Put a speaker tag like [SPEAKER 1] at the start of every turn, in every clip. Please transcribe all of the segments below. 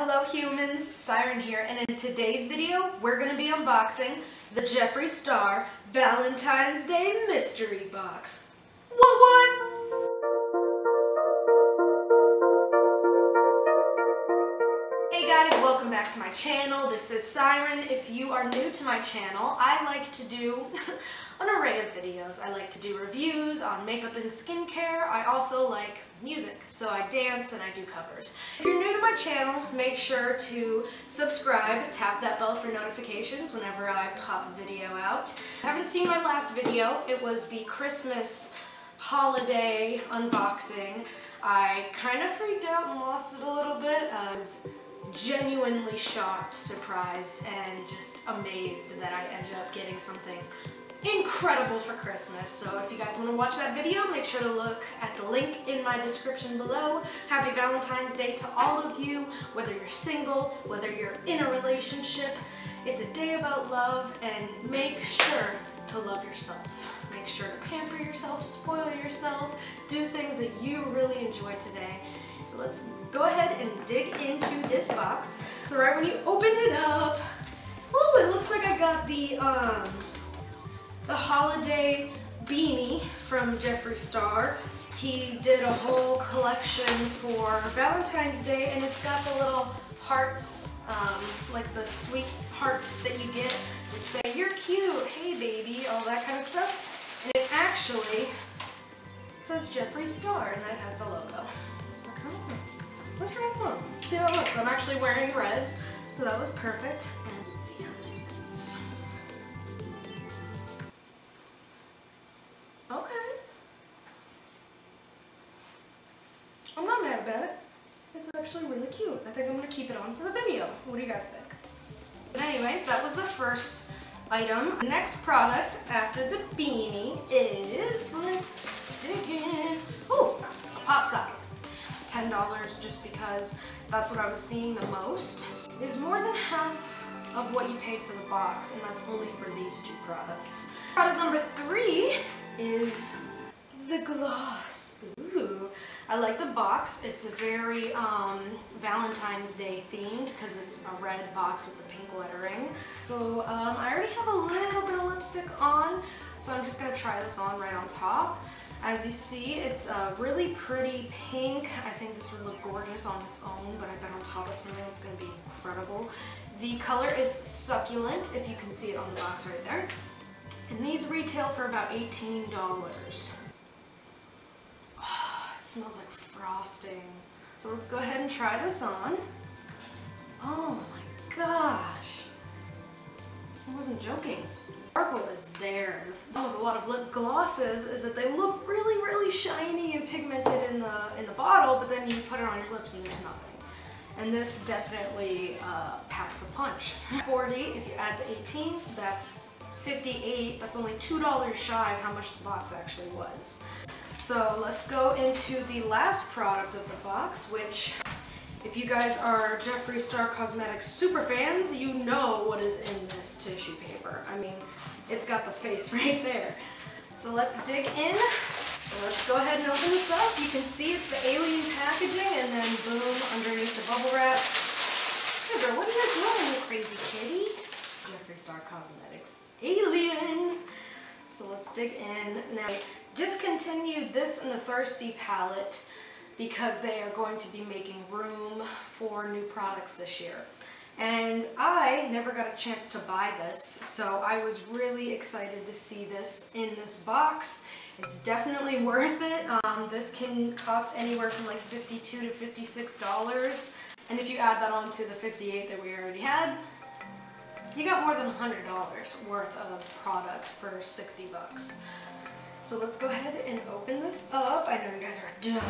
[SPEAKER 1] Hello humans, Siren here, and in today's video, we're going to be unboxing the Jeffree Star Valentine's Day Mystery Box. What? Hey guys, welcome back to my channel. This is Siren. If you are new to my channel, I like to do an array of videos. I like to do reviews on makeup and skincare. I also like music, so I dance and I do covers. If you're new to my channel, make sure to subscribe, tap that bell for notifications whenever I pop a video out. If you haven't seen my last video, it was the Christmas holiday unboxing. I kind of freaked out and lost it a little bit. I was genuinely shocked, surprised, and just amazed that I ended up getting something incredible for Christmas. So if you guys want to watch that video, make sure to look at the link in my description below. Happy Valentine's Day to all of you, whether you're single, whether you're in a relationship. It's a day about love, and make sure to love yourself. Make sure to pamper yourself, spoil yourself, do things that you really enjoy today. So let's go ahead and dig into this box. So right when you open it up, oh, it looks like I got the holiday beanie from Jeffree Star. He did a whole collection for Valentine's Day, and it's got the little hearts, like the sweet hearts that you get that say, "You're cute, hey baby," all that kind of stuff. And it actually says Jeffree Star, and that has the logo. Let's try it on. See how it looks. I'm actually wearing red, so that was perfect. And let's see how this fits. Okay. I'm not mad about it. It's actually really cute. I think I'm going to keep it on for the video. What do you guys think? But anyways, that was the first item. The next product after the beanie is, let's dig in. Oh, a pop socket. $10 just because that's what I was seeing the most. Is more than half of what you paid for the box, and that's only for these two products. Product number 3 is the gloss. Ooh, I like the box. It's a very Valentine's Day themed because it's a red box with the pink lettering. So I already have a little bit of lipstick on, so I'm just gonna try this on right on top. As you see, it's a really pretty pink. I think this would look gorgeous on its own, but I bet on top of something it's going to be incredible. The color is Succulent, if you can see it on the box right there. And these retail for about $18. Oh, it smells like frosting. So let's go ahead and try this on. Oh my gosh. I wasn't joking. Sparkle is there. The thing with a lot of lip glosses is that they look really, really shiny and pigmented in the bottle, but then you put it on your lips and there's nothing. And this definitely packs a punch. 40, if you add the 18, that's 58. That's only $2 shy of how much the box actually was. So let's go into the last product of the box, which, if you guys are Jeffree Star Cosmetics super fans, you know what is in this tissue paper. I mean, it's got the face right there. So let's dig in. Let's go ahead and open this up. You can see it's the alien packaging, and then boom, underneath the bubble wrap. Hey girl, what are you doing, you crazy kitty? Jeffree Star Cosmetics alien. So let's dig in. Now, I discontinued this in the Thirsty palette because they are going to be making room for new products this year. And I never got a chance to buy this, so I was really excited to see this in this box. It's definitely worth it. This can cost anywhere from like $52 to $56. And if you add that on to the $58 that we already had, you got more than $100 worth of product for 60 bucks. So let's go ahead and open this up. I know you guys are dying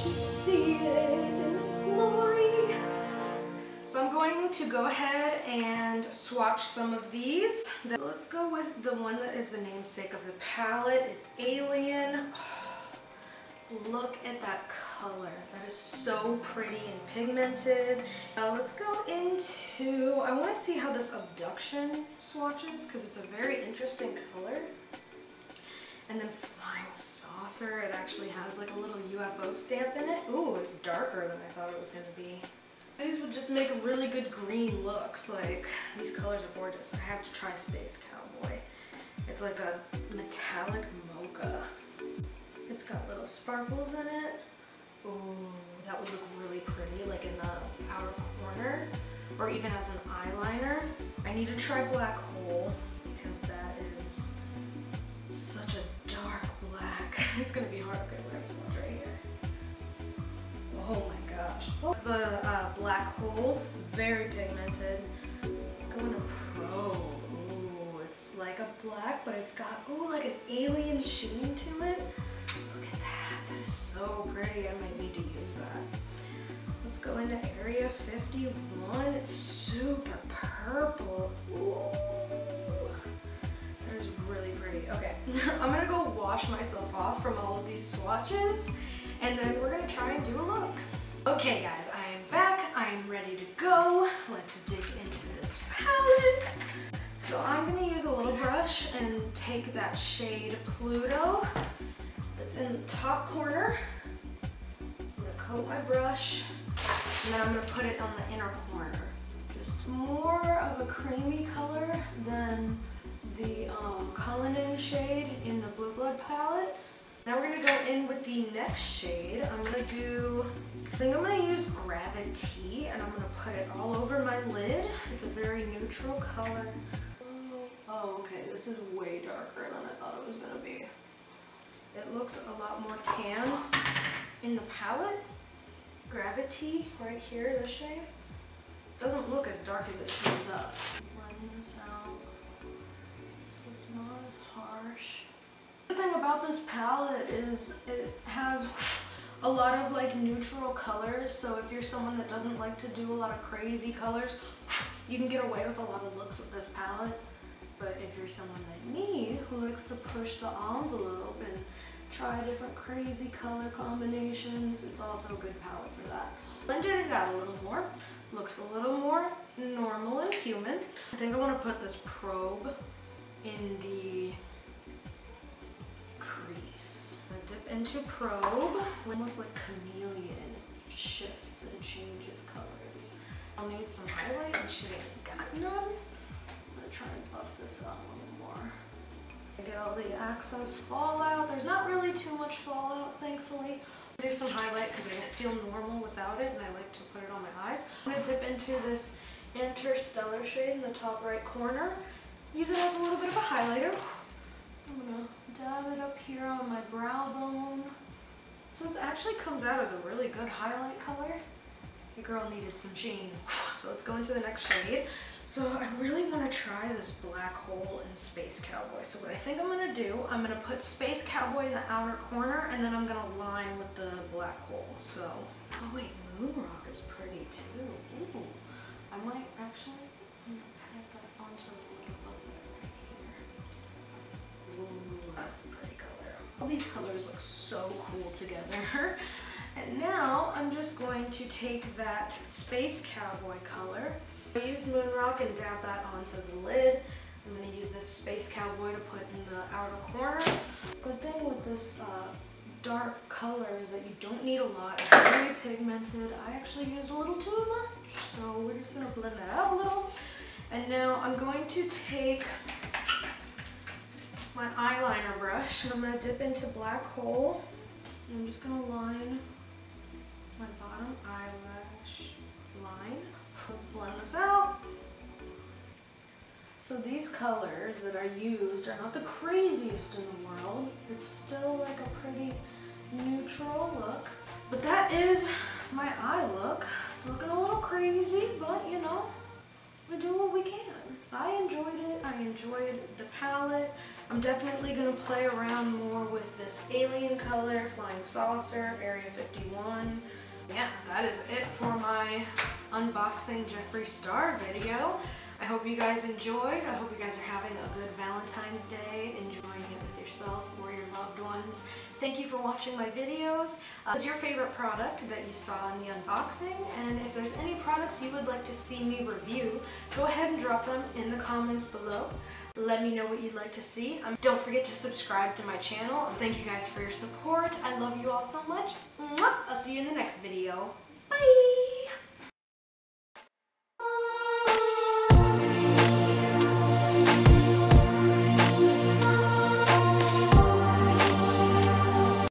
[SPEAKER 1] to see it in its glory. So I'm going to go ahead and swatch some of these. So let's go with the one that is the namesake of the palette. It's Alien. Oh, look at that color. That is so pretty and pigmented. Now let's go into, I want to see how this Abduction swatches because it's a very interesting color. And then Flying Saucer, it actually has like a little UFO stamp in it. Ooh, it's darker than I thought it was going to be. These would just make really good green looks. Like, these colors are gorgeous. I have to try Space Cowboy. It's like a metallic mocha. It's got little sparkles in it. Ooh, that would look really pretty, like in the outer corner, or even as an eyeliner. I need to try Black Hole because that is such a dark black. It's gonna be hard. Okay, we're gonna swatch right here. Oh my gosh. The Black Hole, very pigmented. Let's go into Pro. Ooh, it's like a black, but it's got, ooh, like an alien sheen to it. Look at that, that is so pretty. I might need to use that. Let's go into Area 51. It's super purple. Ooh, that is really pretty. Okay, I'm gonna go wash myself off from all of these swatches, and then we're gonna try and do a look. Okay guys, I am back. I am ready to go. Let's dig into this palette. So I'm gonna use a little brush and take that shade Pluto that's in the top corner. I'm gonna coat my brush, and then I'm gonna put it on the inner corner. Just more of a creamy color than the Cullinan shade in the Blue Blood palette. Now we're gonna go in with the next shade. I think I'm gonna use Gravity, and I'm gonna put it all over my lid. It's a very neutral color. Oh, okay, this is way darker than I thought it was gonna be. It looks a lot more tan in the palette. Gravity, right here, this shade, doesn't look as dark as it shows up. Blend this out so it's not as harsh. The thing about this palette is it has a lot of like neutral colors, so if you're someone that doesn't like to do a lot of crazy colors, you can get away with a lot of looks with this palette. But if you're someone like me who likes to push the envelope and try different crazy color combinations, it's also a good palette for that. Blended it out a little more. Looks a little more normal and human. I think I want to put this probe in the crease. I'm gonna dip into Probe. Almost like chameleon, shifts and changes colors. I'll need some highlight, and she ain't got none. I'm gonna try and buff this up a little more. Get all the excess fallout. There's not really too much fallout, thankfully. Do some highlight because I don't feel normal without it, and I like to put it on my eyes. I'm gonna dip into this Interstellar shade in the top right corner. Use it as a little bit of a highlighter. I'm gonna dab it up here on my brow bone. So this actually comes out as a really good highlight color. The girl needed some sheen. So let's go into the next shade. So I really want to try this Black Hole in Space Cowboy. So what I think I'm going to do, I'm going to put Space Cowboy in the outer corner, and then I'm going to line with the Black Hole. So, oh wait, Moonrock is pretty too. Ooh, I might actually, I'm going to pat that onto a little bit right here. Ooh, that's a pretty color. All these colors look so cool together. And now I'm just going to take that Space Cowboy color. I used Moonrock and dab that onto the lid. I'm going to use this Space Cowboy to put in the outer corners. Good thing with this dark color is that you don't need a lot. It's very pigmented. I actually used a little too much, so we're just going to blend that out a little. And now I'm going to take my eyeliner brush, and I'm going to dip into Black Hole. And I'm just going to line my bottom eyelash line. Let's blend this out. So these colors that are used are not the craziest in the world. It's still like a pretty neutral look. But that is my eye look. It's looking a little crazy, but you know, we do what we can. I enjoyed it. I enjoyed the palette. I'm definitely going to play around more with this alien color, Flying Saucer, Area 51. Yeah, that is it for my unboxing Jeffree Star video. I hope you guys enjoyed. I hope you guys are having a good Valentine's Day, enjoying it with yourself or your loved ones. Thank you for watching my videos. What is your favorite product that you saw in the unboxing? And if there's any products you would like to see me review, go ahead and drop them in the comments below. Let me know what you'd like to see. Don't forget to subscribe to my channel. Thank you guys for your support. I love you all so much. Mwah! I'll see you in the next video. Bye!